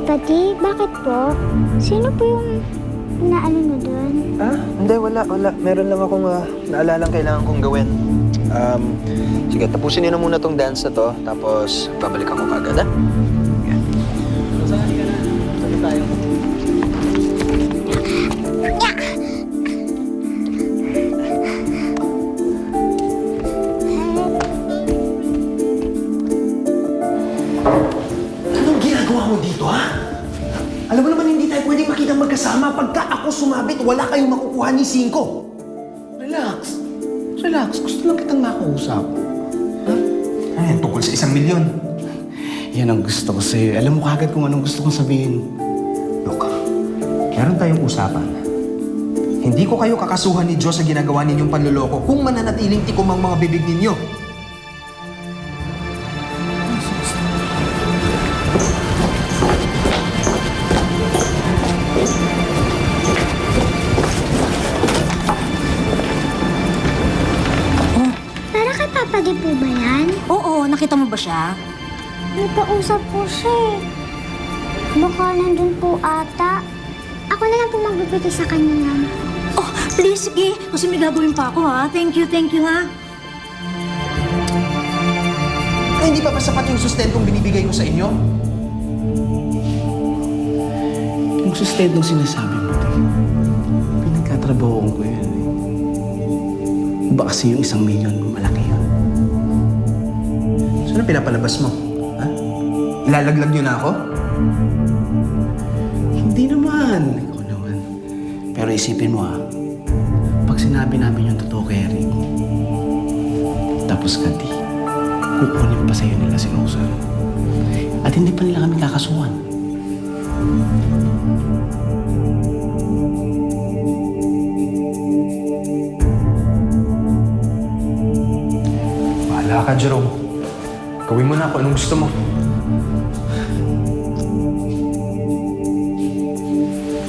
Pati, bakit po? Sino po yung naano mo doon? Hindi, wala. Meron lang akong naalalang kailangan kong gawin. Sige, tapusin niyo na muna tong dance na to, tapos babalikan ko kagad, ha? Yan. Saan ka na? Saan tayo? Anong ginagawa mo dito, ha? Alam mo naman, hindi tayo pwedeng makitang magkasama. Pagka ako sumabit, wala kayong makukuha ni Cinco. Relax. Relax. Gusto lang kitang makausap. Ha? Ay, tungkol sa 1 milyon. Yan ang gusto ko sa'yo. Alam mo kagad kung anong gusto kong sabihin. Look, meron tayong usapan. Hindi ko kayo kakasuhan ni Diyos sa ginagawa ninyong panluloko kung mananatiling tikom ang mga bibig ninyo. Para kay Papa di po ba yan? Oo, nakita mo ba siya? Nagkausap po siya eh. Baka nandun po ata. Ako na lang po magbibigay sa kanya yan. Oh, please, sige. Kasi may gagawin pa ako, ha? Thank you, ha? Ay, hindi pa ba sapat yung sustentong binibigay ko sa inyo? Yung sustentong sinasabi mo, pinagkatrabahoan ko yan. Ba kasi yung 1 milyon, malaki yun. So, ano pinapalabas mo? Ha? Ilalaglag niyo na ako? Hindi naman. Ikaw naman. Pero isipin mo pag sinabi namin yung totoo kay Eric, tapos ka kukunin pa sa'yo nila si Rosa. At hindi pa nila kami kakasuhan. Bahala ka, Jerome. Gawin mo na kung anong gusto mo.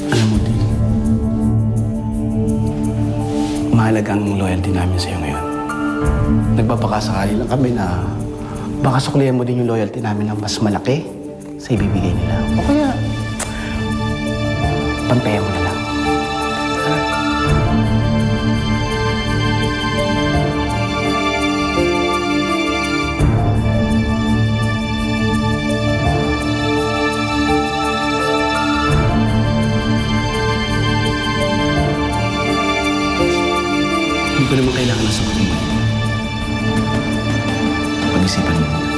Alam mo din, mahalaga ang loyalty namin sa'yo ngayon. Nagbabakasakali lang kami na baka suklihan mo din yung loyalty namin ng mas malaki sa ibibigay nila. O kaya, pantayan mo na lang. Hindi ko naman kailangan ng sagot mo. Pag-isipan mo.